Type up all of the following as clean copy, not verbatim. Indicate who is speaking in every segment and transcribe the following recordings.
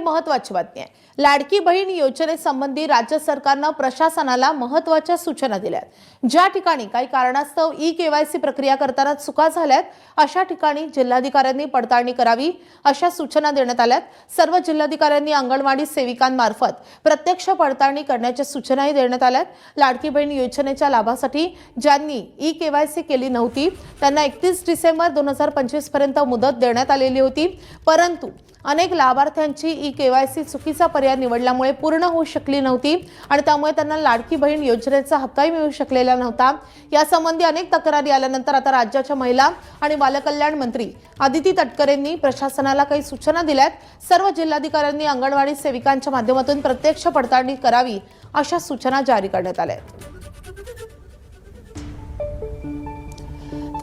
Speaker 1: महत्त्वाची बातमी आहे। लाडकी बहीण योजनेसंबंधी राज्य सरकारने प्रशासनाला महत्त्वाच्या सूचना दिल्यात। ज्या ठिकाणी काही कारणास्तव ई-केवायसी प्रक्रिया करताना चुका झाल्यात अशा ठिकाणी जिल्हाधिकाऱ्यांनी पडताळणी करावी अशा सूचना देण्यात आल्यात। सर्व जिल्हाधिकाऱ्यांनी अंगणवाडी सेविकांमार्फत प्रत्यक्ष पडताळणी करण्याच्या सूचनाही देण्यात आल्यात। लाडकी बहीण योजनेच्या लाभासाठी ज्यांनी ई-केवायसी केली नव्हती त्यांना 31 डिसेंबर 2025 पर्यंत मुदत देण्यात आलेली होती, परंतु अनेक लाभार्थ्यांची ई-केवायसी चुकीचा पर्याय निवडल्यामुळे पूर्ण होऊ शकली नव्हती आणि त्यामुळे त्यांना लाडकी बहीण योजनेचा हक्कही मिळू शकलेला नव्हता। यासंबंधी अनेक तक्रारी आल्यानंतर आता राज्याच्या महिला आणि बालकल्याण मंत्री अदिती तटकरेंनी प्रशासनाला काही सूचना दिल्यात। सर्व जिल्हाधिकाऱ्यांनी अंगणवाडी सेविकांच्या माध्यमातून प्रत्यक्ष पडताळणी करावी अशा सूचना जारी करण्यात आल्या आहेत।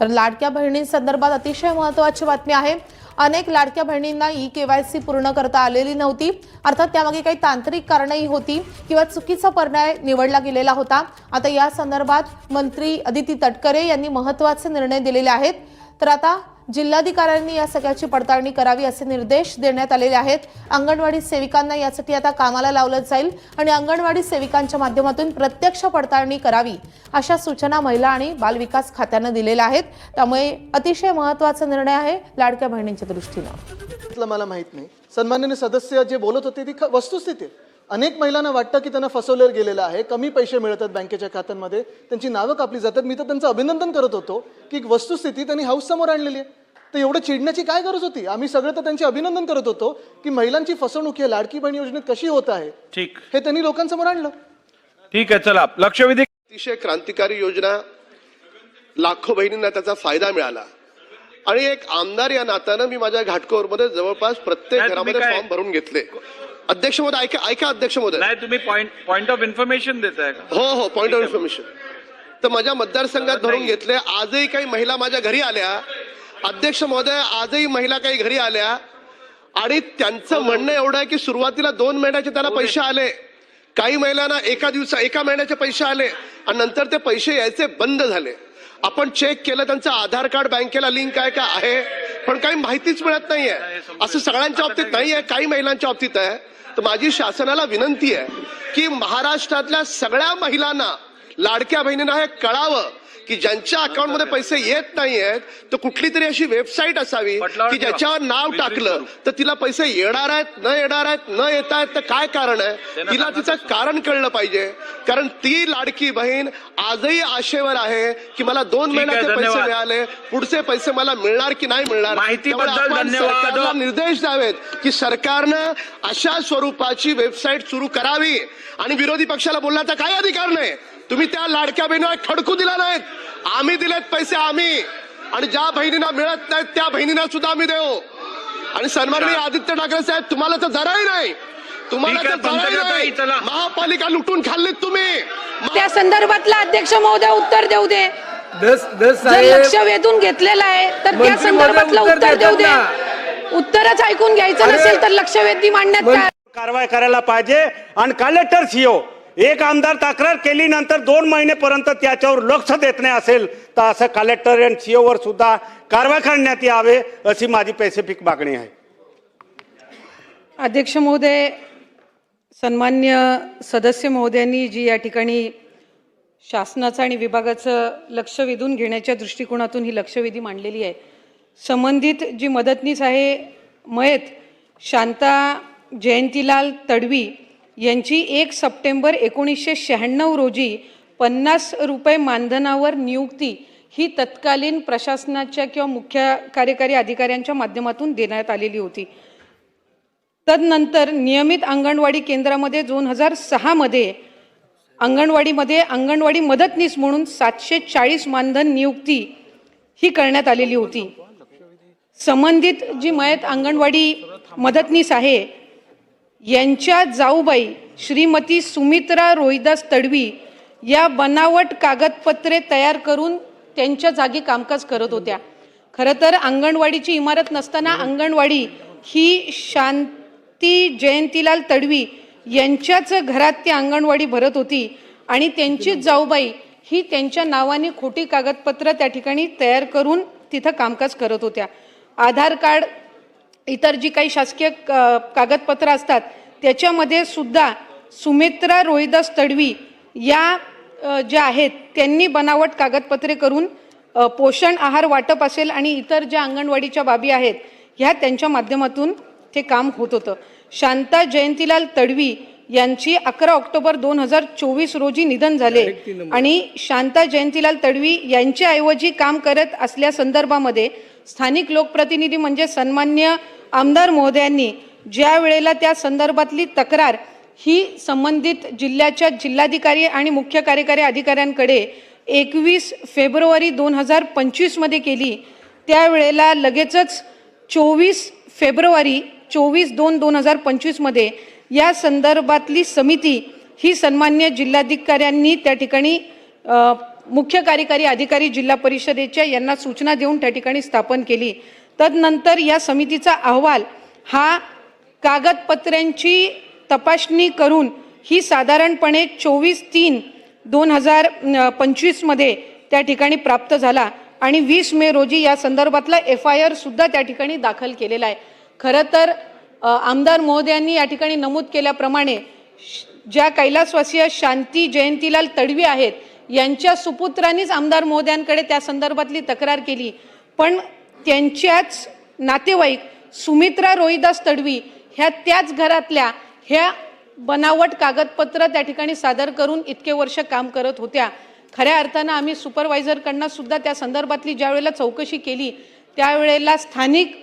Speaker 1: तर लाडक्या बहिणींसंदर्भात अतिशय महत्त्वाची बातमी आहे। अनेक लाडक्या बहिणींना ई-केवायसी पूर्ण करता आलेली नव्हती, अर्थात त्यामागे काही तांत्रिक कारणही होती किंवा चुकीचा पर्याय निवडला गेलेला होता। आता या संदर्भात मंत्री अदिती तटकरे यांनी महत्त्वाचे निर्णय दिलेले आहेत। तर आता जिल्हाधिकाऱ्यांनी या सगळ्याची पडताळणी करावी असे निर्देश देण्यात आलेले आहेत। अंगणवाडी सेविकांना यासाठी आता कामाला लावलं जाईल आणि अंगणवाडी सेविकांच्या माध्यमातून प्रत्यक्ष पडताळणी करावी अशा सूचना महिला आणि बालविकास खात्याने दिलेल्या आहेत। त्यामुळे अतिशय महत्त्वाचा निर्णय आहे लाडक्या बहिणींच्या दृष्टीने।
Speaker 2: मला माहित नाही, सन्माननीय सदस्य जे बोलत होते ती वस्तुस्थिती आहे। अनेक महिलांना वाटतं की त्यांना फसवलं गेलेलं आहे, कमी पैसे मिळतात बँकेच्या खात्यांमध्ये, त्यांची नावं कापली जातात। मी तर त्यांचं अभिनंदन करत होतो की वस्तुस्थिती त्यांनी हाऊस समोर आणलेली आहे, तर एवढं चिडण्याची काय गरज होती। आम्ही सगळे तर त्यांचे अभिनंदन करत होतो की महिलांची फसवणूक ही लाडकी बहीण योजनेत कशी होत आहे,
Speaker 3: ठीक
Speaker 2: हे त्यांनी लोकांसमोर आणलं।
Speaker 3: ठीक आहे, चला लक्षवेधी।
Speaker 4: अतिशय क्रांतिकारी योजना, लाखो बहिणींना त्याचा फायदा मिळाला आणि एक आमदार या नात्यानं मी माझ्या घाटकोपरमध्ये जवळपास प्रत्येक घरामध्ये फॉर्म भरून घेतले। अध्यक्ष महोदय ऐका अध्यक्ष महोदय,
Speaker 3: नाही तुम्ही पॉइंट ऑफ इन्फॉर्मेशन देताय का?
Speaker 4: हो पॉइंट ऑफ इन्फॉर्मेशन। तर माझ्या मतदारसंघात भरून घेतले। आजही काही महिला माझ्या घरी आल्या, अध्यक्ष महोदय आजही महिला काही घरी आल्या आणि त्यांचं म्हणणं एवढं आहे की सुरुवातीला 2 महिन्याचे त्यांना पैसे आले, काही महिलांना एका महिन्याचे पैसे आले आणि नंतर ते पैसे यायचे बंद झाले। आपण चेक केलं, त्यांचं आधार कार्ड बँकेला लिंक आहे का आहे, पण काही माहितीच मिळत नाहीये। असं सगळ्यांच्या बाबतीत नाहीये, काही महिलांच्या बाबतीत आहे। तर माझी शासनाला विनंती आहे की महाराष्ट्रातल्या सगळ्या महिलांना, लाडक्या बहिणींना हे कळावं की ज्यांच्या अकाउंटमध्ये पैसे येत नाहीयेत तर कुठली तरी अशी वेबसाईट असावी की ज्याच्यावर नाव टाकलं तर तिला पैसे येणार आहेत, न येणार आहेत, न येत आहेत तर काय कारण आहे, तिला तिचं कारण कळलं पाहिजे। कारण ती लाडकी बहीण आजही आशेवर आहे की मला 2 महिन्याचे पैसे मिळाले, पुढचे पैसे मला मिळणार की नाही मिळणार।
Speaker 3: माहितीबद्दल धन्यवाद।
Speaker 4: निर्देश द्यावेत की सरकारनं अशा स्वरूपाची वेबसाईट सुरू करावी आणि विरोधी पक्षाला बोलण्याचा काय अधिकार नाही। तुम्ही त्या लाडक्या बहिणीला खडकू दिला नाहीत, आम्ही दिलेत पैसे आम्ही, आणि ज्या बहिणींना मिळत नाहीत त्या बहिणींना सुद्धा आम्ही देऊ। आणि सन्माननीय आदित्य ठाकरे साहेब, तुम्हाला तर जराही नाही, तुम्हाला तर जराही नाही, महापालिका लुटून खाल्लीत तुम्ही।
Speaker 5: त्या संदर्भातला अध्यक्ष महोदय उत्तर देऊ दे। जर लक्ष वेधून घेतलेलं आहे तर त्या संदर्भातलं उत्तर देऊ दे। उत्तरच ऐकून घ्यायचं नसेल तर लक्ष वेधी मांडण्यात काय
Speaker 6: कारवाई करायला पाहिजे। आणि कलेक्टर सीओ एक आमदार तक्रार केली नंतर 2 महिनेपर्यंत त्याच्यावर लक्ष देत नाही असेल तर असं कलेक्टर आणि सीओ वर सुद्धा कारवाई करण्यात यावे अशी माझी स्पेसिफिक मागणी आहे।
Speaker 5: अध्यक्ष महोदय, सन्मान्य सदस्य महोदयांनी जी या ठिकाणी शासनाचं आणि विभागाचं लक्ष वेधून घेण्याच्या दृष्टिकोनातून ही लक्षवेधी मांडलेली आहे। संबंधित जी मदतनीस आहे मयत शांता जयंतीलाल तडवी यांची 1 सप्टेंबर 1996 रोजी 50 रुपये मानधनावर नियुक्ती ही तत्कालीन प्रशासनाच्या किंवा मुख्य कार्यकारी अधिकाऱ्यांच्या माध्यमातून देण्यात आलेली होती। तदनंतर नियमित अंगणवाडी केंद्रामध्ये 2006 मध्ये अंगणवाडी मदतनीस म्हणून 740 मानधन नियुक्ती ही करण्यात आलेली होती। संबंधित जी मयत अंगणवाडी मदतनीस आहे यांच्या जाऊबाई श्रीमती सुमित्रा रोहिदास तडवी या बनावट कागदपत्रे तयार करून त्यांच्या जागी कामकाज करत होत्या। खरं तर अंगणवाडीची इमारत नसताना अंगणवाडी ही शांती जयंतीलाल तडवी यांच्याच घरात ती अंगणवाडी भरत होती आणि त्यांची जाऊबाई ही त्यांच्या नावाने खोटी कागदपत्र त्या ठिकाणी तयार करून तिथं कामकाज करत होत्या। आधार कार्ड इतर जी काही शासकीय कागदपत्र असतात त्याच्यामध्ये सुद्धा सुमित्रा रोहिदास तडवी या ज्या आहेत त्यांनी बनावट कागदपत्रे करून पोषण आहार वाटप असेल आणि इतर ज्या अंगणवाडीच्या बाबी आहेत ह्या त्यांच्या माध्यमातून ते काम होत होतं. शांता जयंतीलाल तडवी यांची 11 ऑक्टोबर 2024 रोजी निधन झाले आणि शांता जयंतीलाल तडवी यांच्याऐवजी काम करत असल्या संदर्भामध्ये स्थानिक लोकप्रतिनिधी म्हणजे सन्मान्य आमदार महोदयांनी ज्या वेळेला त्या संदर्भातली तक्रार ही संबंधित जिल्ह्याच्या जिल्हाधिकारी आणि मुख्य कार्यकारी अधिकाऱ्यांकडे 21 फेब्रुवारी 2025 मध्ये केली, त्यावेळेला लगेचच 24 फेब्रुवारी 24/2/2025 मध्ये या संदर्भातली समिती ही सन्मान्य जिल्हाधिकाऱ्यांनी त्या ठिकाणी मुख्य कार्यकारी अधिकारी जिल्हा परिषदेच्या यांना सूचना देऊन त्या ठिकाणी स्थापन केली. तदनंतर या समितीचा अहवाल हा कागदपत्रांची तपासणी करून ही साधारणपणे 24/3/2025 मध्ये त्या ठिकाणी प्राप्त झाला आणि 20 मे रोजी या संदर्भातला FIR सुद्धा त्या ठिकाणी दाखल केलेला आहे. खरं तर आमदार महोदयांनी या ठिकाणी नमूद केल्याप्रमाणे ज्या कैलासवासीय शांती जयंतीलाल तडवी आहेत यांच्या सुपुत्रांनीच आमदार महोदयांकडे त्या संदर्भातली तक्रार केली, पण त्यांच्याच नातेवाईक सुमित्रा रोहिदास तडवी ह्या त्याच घरातल्या ह्या बनावट कागदपत्र त्या ठिकाणी सादर करून इतके वर्ष काम करत होत्या. खऱ्या अर्थानं आम्ही सुपरवायझरकडनं सुद्धा त्या संदर्भातली ज्या वेळेला चौकशी केली त्यावेळेला स्थानिक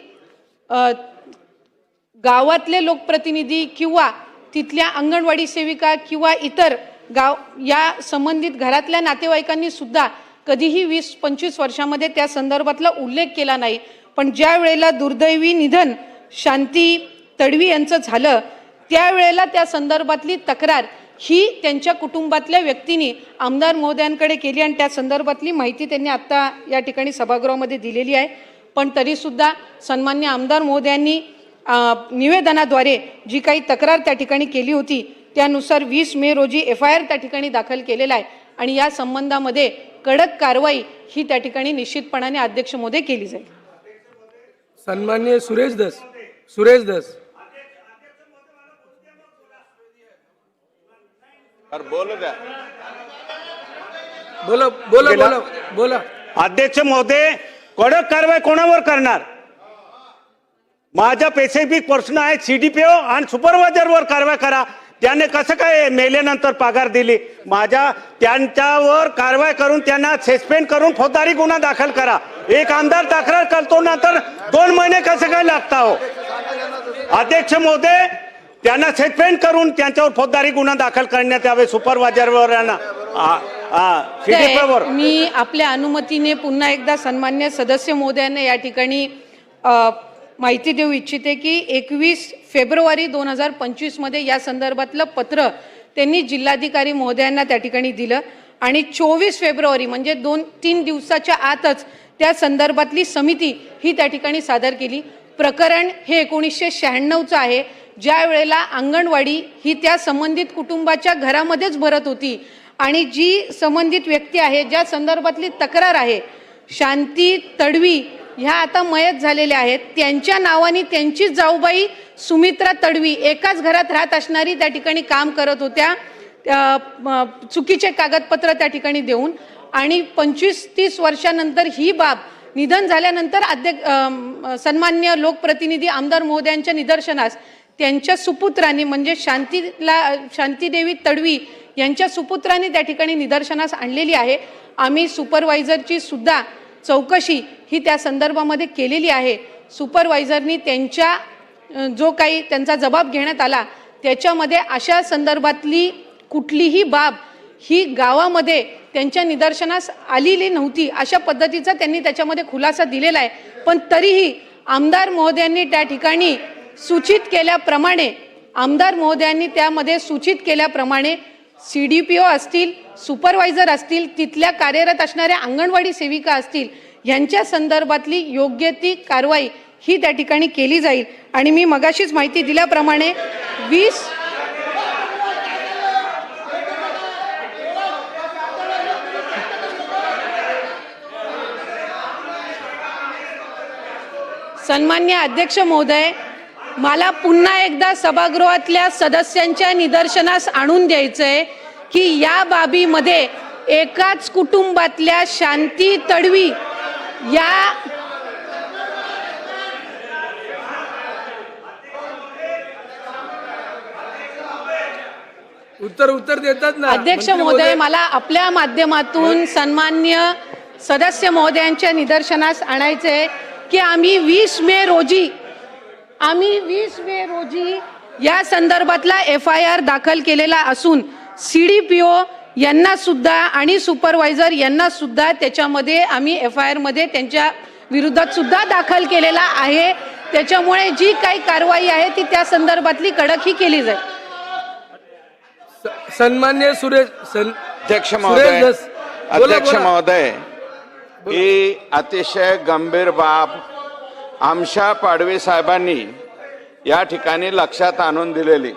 Speaker 5: गावातले लोकप्रतिनिधी किंवा तिथल्या अंगणवाडी सेविका किंवा इतर गाव या संबंधित घरातल्या नातेवाईकांनी सुद्धा कधीही 20-25 वर्षामध्ये त्या संदर्भातला उल्लेख केला नाही. पण ज्या वेळेला दुर्दैवी निधन शांती तडवी यांचं झालं त्यावेळेला त्या संदर्भातली तक्रार ही त्यांच्या कुटुंबातल्या व्यक्तींनी आमदार महोदयांकडे केली आणि त्या संदर्भातली माहिती त्यांनी आता या ठिकाणी सभागृहामध्ये दिलेली आहे. पण तरीसुद्धा सन्मान्य आमदार महोदयांनी निवेदनाद्वारे जी काही तक्रार त्या ठिकाणी केली होती त्यानुसार 20 मे रोजी FIR त्या ठिकाणी दाखल केलेला आहे आणि या संबंधामध्ये कडक कारवाई ही त्या ठिकाणी निश्चितपणाने अध्यक्ष महोदय केली जाईल.
Speaker 7: सन्माननीय सुरेश दस बोला.
Speaker 6: अध्यक्ष महोदय, कडक कारवाई कोणावर करणार? माझा स्पेसिफिक प्रश्न आहे, CDPO आणि सुपरवायझरवर कारवाई करा. त्याने कसं काय मेल्यानंतर पगार दिली? त्यांच्यावर कारवाई करून त्यांना सस्पेंड करून फौजदारी गुन्हा दाखल करा. एक आमदार तक्रार करतो नंतर 2 महिने कसं काय लागता हो? अध्यक्ष महोदय, त्यांना सस्पेंड करून त्यांच्यावर फौजदारी गुन्हा दाखल करण्यात यावे सुपरवायझरवर.
Speaker 5: मी आपल्या अनुमतीने पुन्हा एकदा सन्मान्य सदस्य महोदयांना या ठिकाणी माहिती देऊ इच्छिते की 21 फेब्रुवारी 2025 मध्ये या संदर्भातलं पत्र त्यांनी जिल्हाधिकारी महोदयांना त्या ठिकाणी दिलं आणि 24 फेब्रुवारी म्हणजे 2-3 दिवसाच्या आतच त्या संदर्भातली समिती ही त्या ठिकाणी सादर केली. प्रकरण हे 1996चं आहे, ज्या वेळेला अंगणवाडी ही त्या संबंधित कुटुंबाच्या घरामध्येच भरत होती आणि जी संबंधित व्यक्ती आहे ज्या संदर्भातली तक्रार आहे शांती तडवी ह्या आता मयत झालेल्या आहेत, त्यांच्या नावाने त्यांचीच जाऊबाई सुमित्रा तडवी एकाच घरात राहत असणारी त्या ठिकाणी काम करत होत्या चुकीचे कागदपत्र त्या ठिकाणी देऊन. आणि 25-30 वर्षानंतर ही बाब निधन झाल्यानंतर सन्मान्य लोकप्रतिनिधी आमदार महोदयांच्या निदर्शनास त्यांच्या सुपुत्रांनी म्हणजे शांतीदेवी तडवी यांच्या सुपुत्रांनी त्या ठिकाणी निदर्शनास आणलेली आहे. आम्ही सुपरवायझरची सुद्धा चौकशी ही त्या संदर्भामध्ये केलेली आहे. सुपरवायझरनी त्यांच्या जो काही त्यांचा जबाब घेण्यात आला त्याच्यामध्ये अशा संदर्भातली कुठलीही बाब ही गावामध्ये त्यांच्या निदर्शनास आलेली नव्हती अशा पद्धतीचा त्यांनी त्याच्यामध्ये खुलासा दिलेला आहे. पण तरीही आमदार महोदयांनी त्या ठिकाणी सूचित केल्याप्रमाणे त्यामध्ये सूचित केल्याप्रमाणे CDPO असतील, सुपरवायझर असतील, तिथल्या कार्यरत असणाऱ्या अंगणवाडी सेविका असतील यांच्या संदर्भातली योग्य ती कारवाई ही त्या ठिकाणी केली जाईल. आणि मी मगाशीच माहिती दिल्याप्रमाणे 20 सन्मान्य अध्यक्ष महोदय, मला पुन्हा एकदा सभागृहातल्या सदस्यांच्या निदर्शनास आणून द्यायचंय की या बाबीमध्ये एकाच कुटुंबातल्या शांती तडवी या
Speaker 7: उत्तर देतात ना
Speaker 5: अध्यक्ष
Speaker 7: मंत्री
Speaker 5: महोदय, मला आपल्या माध्यमातून सन्मान्य सदस्य महोदयांच्या निदर्शनास आणायचे की आम्ही 20 मे रोजी या संदर्भातला FIR दाखल केलेला असून CDPO यांना सुद्धा आणि सुपरवायझर यांना सुद्धा त्याच्यामध्ये आम्ही FIR मध्ये त्यांच्या विरोधात सुद्धा दाखल केलेला आहे. त्याच्यामुळे जी काही कारवाई आहे ती त्या संदर्भातली कडक ही केली जाईल.
Speaker 7: सन्मान्य
Speaker 8: अध्यक्ष
Speaker 7: सुरेश
Speaker 8: महोदय,
Speaker 7: धस. बोला,
Speaker 8: अध्यक्ष
Speaker 7: बोला.
Speaker 8: महोदय, ही अतिशय गंभीर बाब आमशा पाडवी साहेबांनी या ठिकाणी लक्षात आणून दिलेली.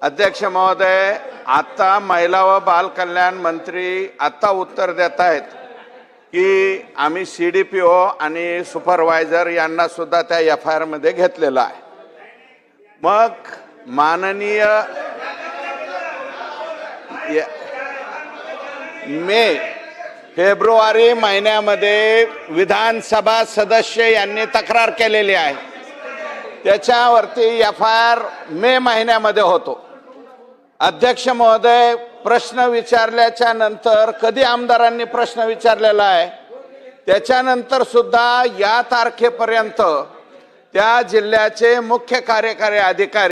Speaker 8: अध्यक्ष महोदय, आता महिला व बाल कल्याण मंत्री आता उत्तर देत आहेत की आम्ही CDPO आणि सुपरवायझर यांना सुद्धा त्या FIR मध्ये घेतलेलं आहे. मग माननीय फेब्रुवारी महिन्यामध्ये विधानसभा सदस्य यांनी तक्रार केलेली आहे. त्याच्यावरती FIR मे महिन्यामध्ये होतो. अध्यक्ष महोदय, प्रश्न विचारल्याच्या नंतर कधी आमदारांनी प्रश्न विचारलेला आहे त्याच्यानंतर सुद्धा या तारखेपर्यंत त्या जिल्ह्याचे मुख्य कार्यकारी अधिकारी